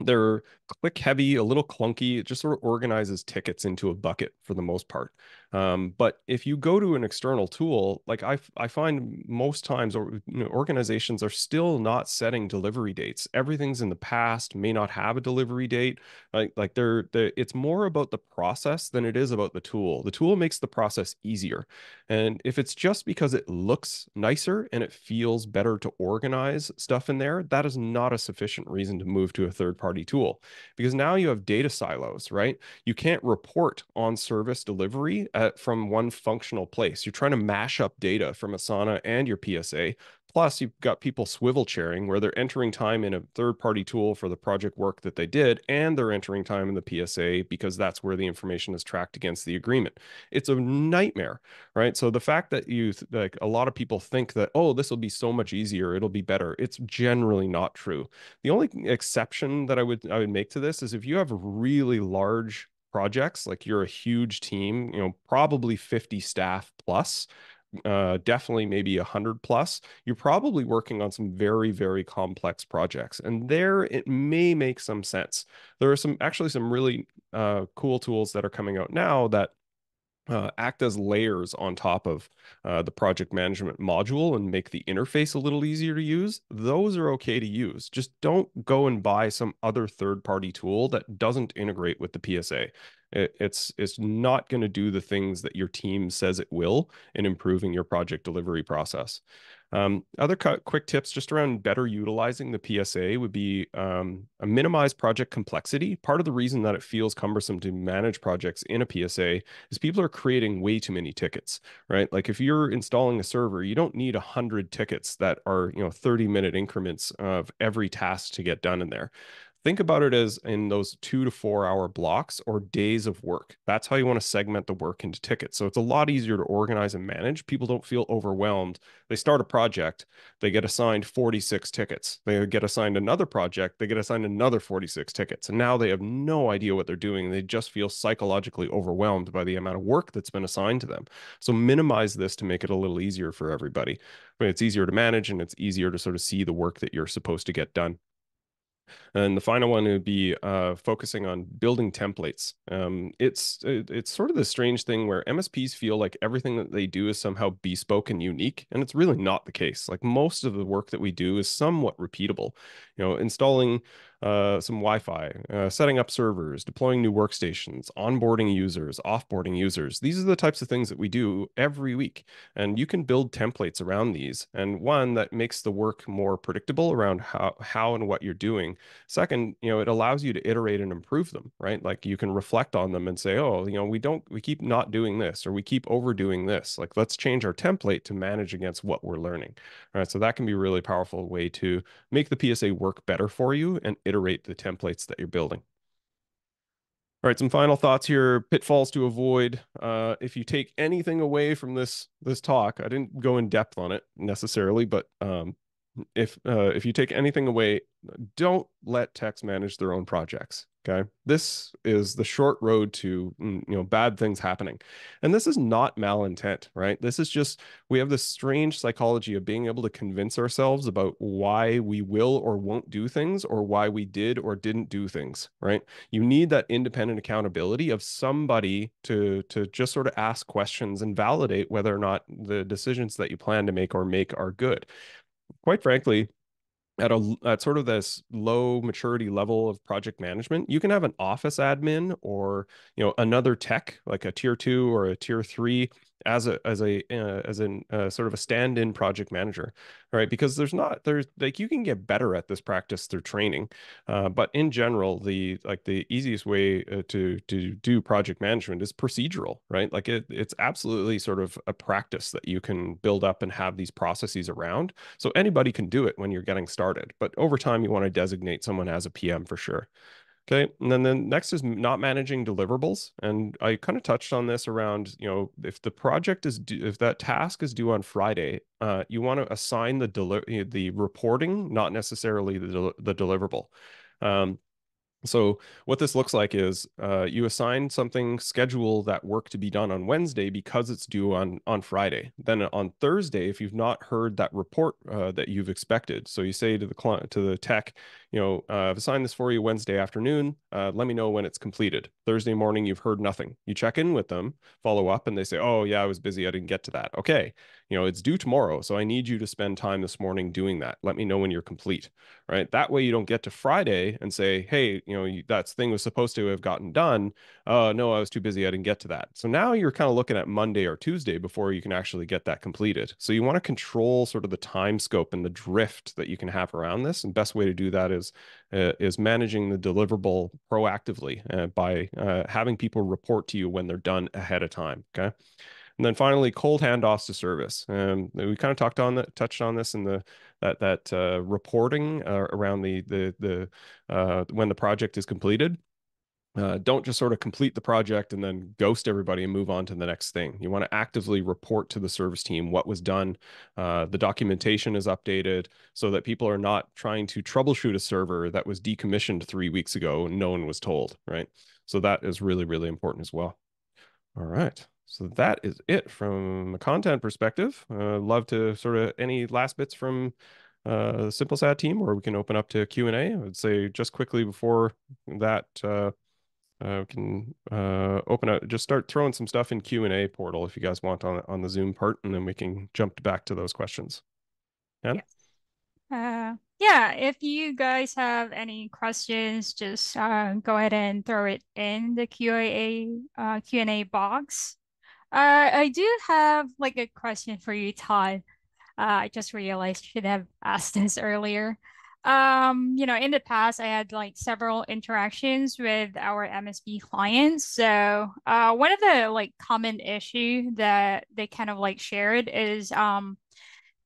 They're click heavy, a little clunky. It just sort of organizes tickets into a bucket for the most part. But if you go to an external tool, like I find most times organizations are still not setting delivery dates. Everything's in the past, may not have a delivery date. It's more about the process than it is about the tool. The tool makes the process easier. And if it's just because it looks nicer and it feels better to organize stuff in there, that is not a sufficient reason to move to a third-party tool, because now you have data silos, right? You can't report on service delivery from one functional place. You're trying to mash up data from Asana and your PSA. Plus, you've got people swivel chairing where they're entering time in a third-party tool for the project work that they did, and they're entering time in the PSA because that's where the information is tracked against the agreement. It's a nightmare, right? So the fact that like a lot of people think that, oh, this will be so much easier, it'll be better. It's generally not true. The only exception that I would make to this is if you have really large projects, like you're a huge team, probably 50 staff plus, definitely maybe 100 plus, you're probably working on some very, very complex projects. And there it may make some sense. There are some really cool tools that are coming out now that act as layers on top of the project management module and make the interface a little easier to use. Those are okay to use. Just don't go and buy some other third-party tool that doesn't integrate with the PSA. It's not going to do the things that your team says it will in improving your project delivery process. Other quick tips just around better utilizing the PSA would be a minimize project complexity. Part of the reason that it feels cumbersome to manage projects in a PSA is people are creating way too many tickets, right? Like if you're installing a server, you don't need 100 tickets that are 30-minute increments of every task to get done in there. Think about it as in those 2 to 4 hour blocks or days of work. That's how you want to segment the work into tickets. So it's a lot easier to organize and manage. People don't feel overwhelmed. They start a project, they get assigned 46 tickets. They get assigned another project, they get assigned another 46 tickets. And now they have no idea what they're doing. They just feel psychologically overwhelmed by the amount of work that's been assigned to them. So minimize this to make it a little easier for everybody. But it's easier to manage and it's easier to sort of see the work that you're supposed to get done. And the final one would be focusing on building templates. It's sort of the strange thing where MSPs feel like everything that they do is somehow bespoke and unique, and it's really not the case. Like most of the work that we do is somewhat repeatable. Installing some Wi-Fi, setting up servers, deploying new workstations, onboarding users, offboarding users. These are the types of things that we do every week. And you can build templates around these. And one that makes the work more predictable around how and what you're doing. Second, it allows you to iterate and improve them, right? Like you can reflect on them and say, oh, we keep not doing this, or we keep overdoing this. Like let's change our template to manage against what we're learning. All right. So that can be a really powerful way to make the PSA work better for you and iterate the templates that you're building. All right, some final thoughts here. Pitfalls to avoid. If you take anything away from this talk, I didn't go in depth on it necessarily, but if you take anything away, don't let techs manage their own projects. Okay. This is the short road to, bad things happening. And this is not malintent, right? This is just, we have this strange psychology of being able to convince ourselves about why we will or won't do things, or why we did or didn't do things, right? You need that independent accountability of somebody to just sort of ask questions and validate whether or not the decisions that you plan to make are good. Quite frankly, at sort of this low maturity level of project management, you can have an office admin or another tech like a tier 2 or a tier 3 as a sort of a stand-in project manager, right? Because there's like, you can get better at this practice through training, but in general, the easiest way to do project management is procedural, right? Like it's absolutely sort of a practice that you can build up and have these processes around. So anybody can do it when you're getting started, but over time you want to designate someone as a PM for sure. Okay. And then next is not managing deliverables. And I kind of touched on this around, if the project is due, if that task is due on Friday, you want to assign the reporting, not necessarily the deliverable. So what this looks like is you assign something, schedule that work to be done on Wednesday because it's due on Friday. Then on Thursday, if you've not heard that report that you've expected, so you say to the client, to the tech, I've assigned this for you Wednesday afternoon. Let me know when it's completed. Thursday morning, you've heard nothing. You check in with them, follow up, and they say, oh yeah, I was busy, I didn't get to that. Okay, it's due tomorrow, so I need you to spend time this morning doing that. Let me know when you're complete, right? That way you don't get to Friday and say, hey, that thing was supposed to have gotten done. No, I was too busy, I didn't get to that. So now you're kind of looking at Monday or Tuesday before you can actually get that completed. So you want to control sort of the time scope and the drift that you can have around this. And best way to do that is managing the deliverable proactively by having people report to you when they're done ahead of time. Okay. And then finally, cold handoffs to service. We kind of touched on this in that reporting around the when the project is completed. Don't just sort of complete the project and then ghost everybody and move on to the next thing. You want to actively report to the service team what was done. The documentation is updated so that people are not trying to troubleshoot a server that was decommissioned 3 weeks ago and no one was told, right? So that is really, really important as well. All right. So that is it from a content perspective. Love to sort of any last bits from the Simplesat team, or we can open up to Q&A. I would say just quickly before that, we can open up, just start throwing some stuff in Q&A portal if you guys want on the Zoom part, and then we can jump back to those questions. Anna? Yeah, if you guys have any questions, just go ahead and throw it in the Q&A box. I do have like a question for you, Todd. I just realized I should have asked this earlier. In the past, I had like several interactions with our MSP clients. So, one of the like common issue that they kind of like shared is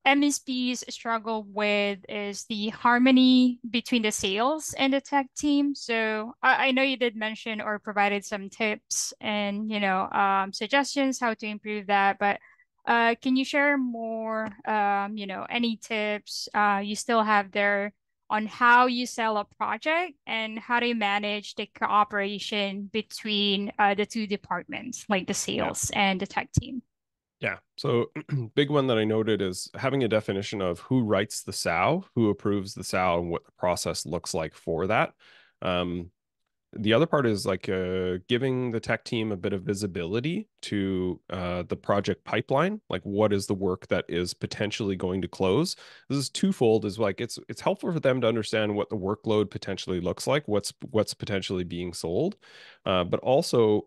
MSPs struggle with is the harmony between the sales and the tech team. So I know you did mention or provided some tips and suggestions how to improve that, but can you share more any tips you still have there on how you sell a project and how to manage the cooperation between the two departments, like the sales and the tech team? Yeah. So big one that I noted is having a definition of who writes the SOW, who approves the SOW, and what the process looks like for that. The other part is like giving the tech team a bit of visibility to the project pipeline, like what is the work that is potentially going to close. This is twofold, is like it's helpful for them to understand what the workload potentially looks like, what's potentially being sold. But also,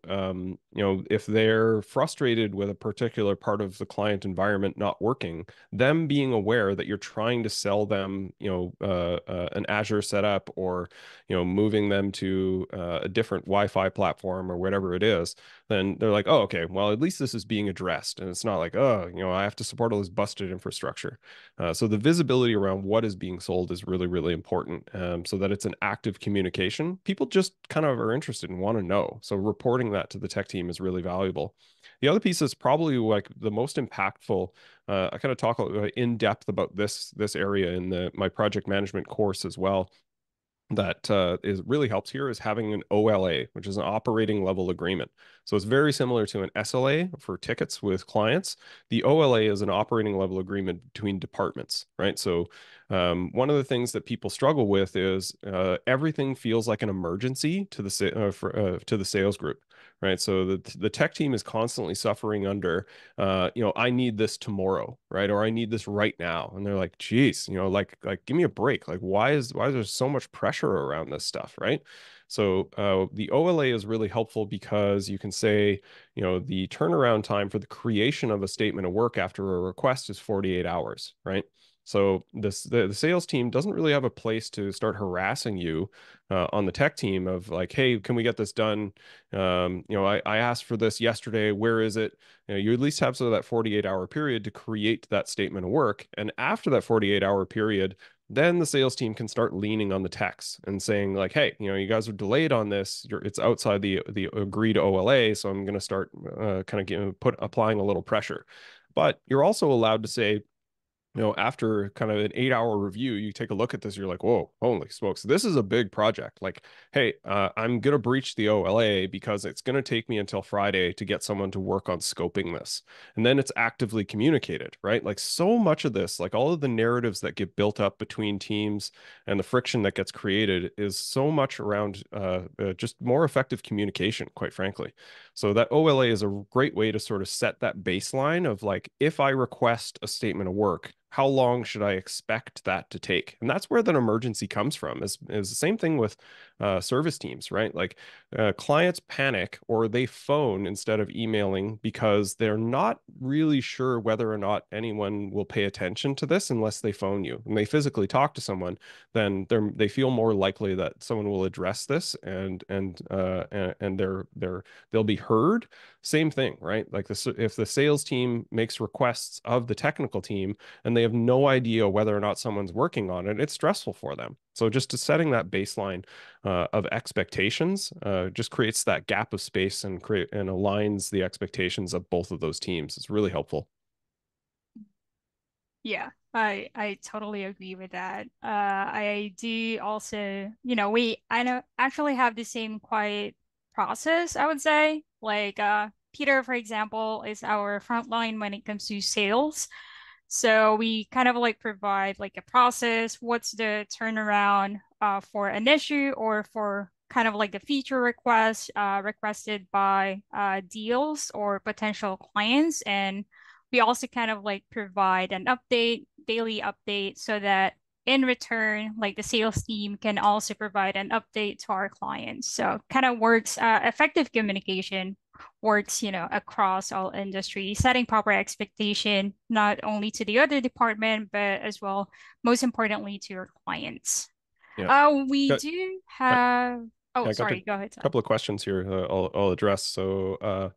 if they're frustrated with a particular part of the client environment not working, them being aware that you're trying to sell them, an Azure setup, or moving them to a different Wi-Fi platform or whatever it is, then they're like, oh, okay, well, at least this is being addressed. And it's not like, oh, I have to support all this busted infrastructure. So the visibility around what is being sold is really, really important, so that it's an active communication. People just kind of are interested and want to know. So reporting that to the tech team is really valuable. The other piece is probably like the most impactful. I kind of talk in depth about this area in my project management course as well. That is really helps here is having an OLA, which is an operating level agreement. So it's very similar to an SLA for tickets with clients. The OLA is an operating level agreement between departments, right? So one of the things that people struggle with is everything feels like an emergency to the sales group, right? So the tech team is constantly suffering under, I need this tomorrow, right? Or I need this right now, and they're like, geez, like give me a break. Like why is there so much pressure around this stuff, right? So the OLA is really helpful because you can say, the turnaround time for the creation of a statement of work after a request is 48 hours, right? So the sales team doesn't really have a place to start harassing you on the tech team of like, hey, can we get this done? I asked for this yesterday. Where is it? You at least have that 48-hour period to create that statement of work. And after that 48-hour period, then the sales team can start leaning on the techs and saying like, hey, you guys are delayed on this. It's outside the agreed OLA, so I'm going to start kind of applying a little pressure. But you're also allowed to say, after kind of an 8-hour review, you take a look at this, you're like, whoa, holy smokes, this is a big project. Like, hey, I'm going to breach the OLA because it's going to take me until Friday to get someone to work on scoping this. And then it's actively communicated, right? Like so much of this, like all of the narratives that get built up between teams and the friction that gets created is so much around just more effective communication, quite frankly. So that OLA is a great way to sort of set that baseline of like, if I request a statement of work, how long should I expect that to take? And that's where that emergency comes from is the same thing with service teams, right? Like clients panic or they phone instead of emailing because they're not really sure whether or not anyone will pay attention to this unless they phone you and they physically talk to someone. Then they feel more likely that someone will address this and they'll be heard. Same thing, right? Like if the sales team makes requests of the technical team and they have no idea whether or not someone's working on it, it's stressful for them. So just setting that baseline of expectations just creates that gap of space and aligns the expectations of both of those teams. It's really helpful. Yeah, I totally agree with that. I do also, I know actually have the same quiet process, I would say. Like Peter, for example, is our frontline when it comes to sales. So we kind of like provide like a process, what's the turnaround for an issue or for kind of like a feature request requested by deals or potential clients. And we also kind of like provide an update, daily update, so that in return, like the sales team can also provide an update to our clients. So kind of works, effective communication works, across all industries, setting proper expectation, not only to the other department, but as well, most importantly, to your clients. Yeah. We Got, do I, have, oh, I got a sorry, go ahead, Todd. couple of questions here I'll address. So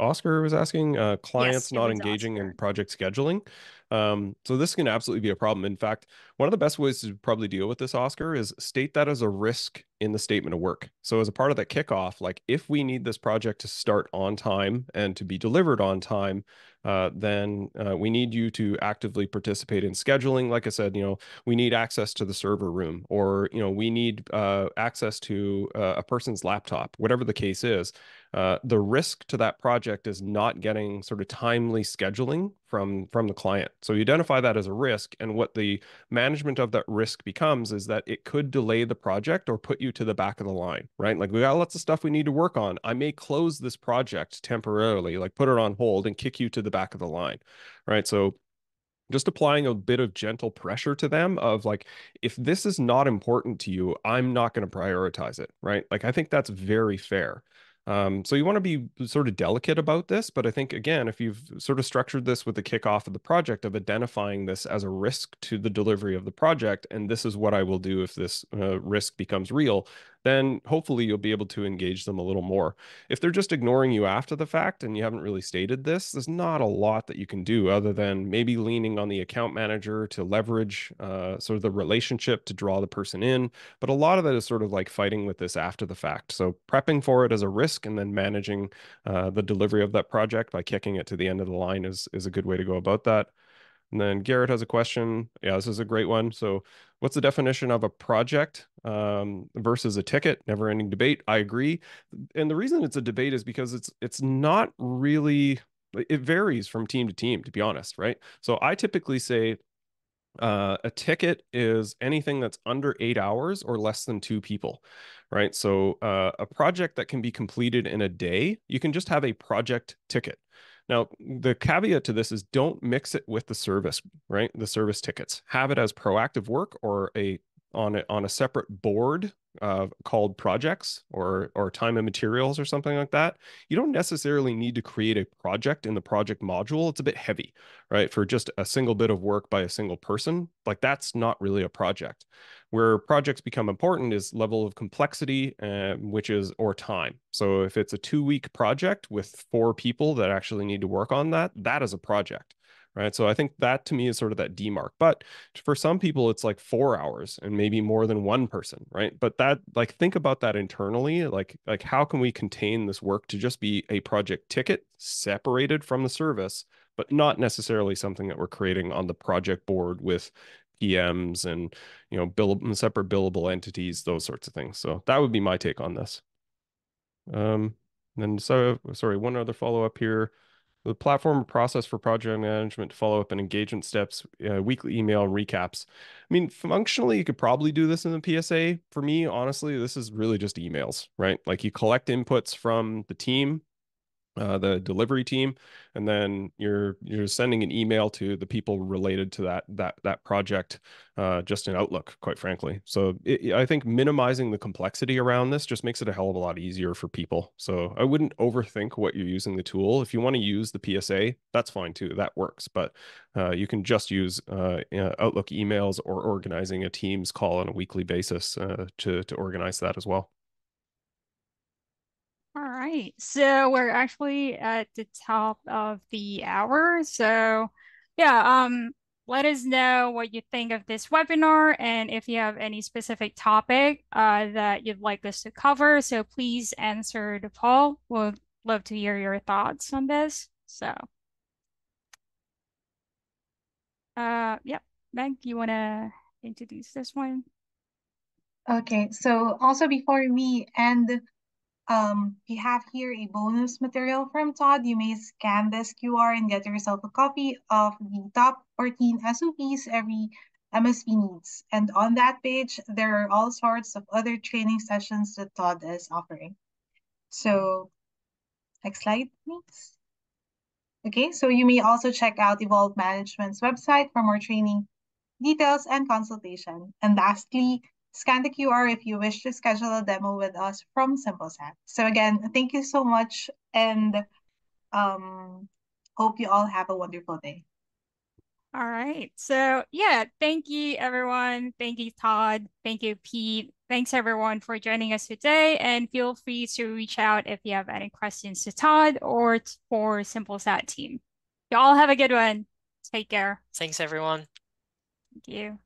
Oscar was asking Yes, clients it not was engaging in Oscar. project scheduling. So this can absolutely be a problem. In fact, one of the best ways to probably deal with this, Oscar, is state that as a risk in the statement of work. So as a part of that kickoff, like if we need this project to start on time and to be delivered on time, then we need you to actively participate in scheduling. Like I said, we need access to the server room, or we need access to a person's laptop, whatever the case is. The risk to that project is not getting sort of timely scheduling from the client. So you identify that as a risk, and what the management of that risk becomes is that it could delay the project or put you to the back of the line, right? Like we got lots of stuff we need to work on. I may close this project temporarily, like put it on hold and kick you to the back of the line, right? So just applying a bit of gentle pressure to them of like, if this is not important to you, I'm not going to prioritize it, right? Like I think that's very fair. So you want to be sort of delicate about this, but I think again, if you've sort of structured this with the kickoff of the project of identifying this as a risk to the delivery of the project, and this is what I will do if this risk becomes real, then hopefully you'll be able to engage them a little more. If they're just ignoring you after the fact and you haven't really stated this, there's not a lot that you can do other than maybe leaning on the account manager to leverage sort of the relationship to draw the person in. But a lot of that is sort of like fighting with this after the fact. So prepping for it as a risk and then managing the delivery of that project by kicking it to the end of the line is a good way to go about that. And then Garrett has a question. Yeah, this is a great one. So, what's the definition of a project versus a ticket? Never-ending debate. I agree. And the reason it's a debate is because it's not really. It varies from team to team, to be honest, right? So I typically say a ticket is anything that's under 8 hours or less than two people, right? So a project that can be completed in a day, you can just have a project ticket. Now, the caveat to this is don't mix it with the service, right? The service tickets. Have it as proactive work or on a separate board called projects or time and materials or something like that. You don't necessarily need to create a project in the project module. It's a bit heavy, right? For just a single bit of work by a single person, like that's not really a project. Where projects become important is level of complexity, which is or time. So if it's a 2-week project with 4 people that actually need to work on that, that is a project. Right. So I think that to me is sort of that demark. But for some people, it's like 4 hours and maybe more than one person. Right. But that, like, think about that internally. Like how can we contain this work to just be a project ticket separated from the service, but not necessarily something that we're creating on the project board with PMs and, separate billable entities, those sorts of things. So that would be my take on this. Then sorry, one other follow up here. The platform process for project management, follow up and engagement steps, weekly email recaps. I mean, functionally, you could probably do this in the PSA. For me, honestly, this is really just emails, right? Like you collect inputs from the team, the delivery team, and then you're sending an email to the people related to that project, just in Outlook, quite frankly. So I think minimizing the complexity around this just makes it a hell of a lot easier for people. So I wouldn't overthink what you're using the tool. If you want to use the PSA, that's fine too. That works, but you can just use Outlook emails or organizing a Teams call on a weekly basis to organize that as well. All right, so we're actually at the top of the hour. So yeah, let us know what you think of this webinar and if you have any specific topic that you'd like us to cover. So please answer the poll. We'll love to hear your thoughts on this. So yep, Meg, you want to introduce this one? Okay, so also before we end, we have here a bonus material from Todd. You may scan this QR and get yourself a copy of the top 14 SOPs every MSP needs. And on that page, there are all sorts of other training sessions that Todd is offering. So next slide, please. Okay, so you may also check out Evolve Management's website for more training details and consultation. And lastly, scan the QR if you wish to schedule a demo with us from Simplesat. So again, thank you so much, and hope you all have a wonderful day. All right. So yeah, thank you everyone. Thank you, Todd. Thank you, Pete. Thanks everyone for joining us today. And feel free to reach out if you have any questions to Todd or for Simplesat team. Y'all have a good one. Take care. Thanks, everyone. Thank you.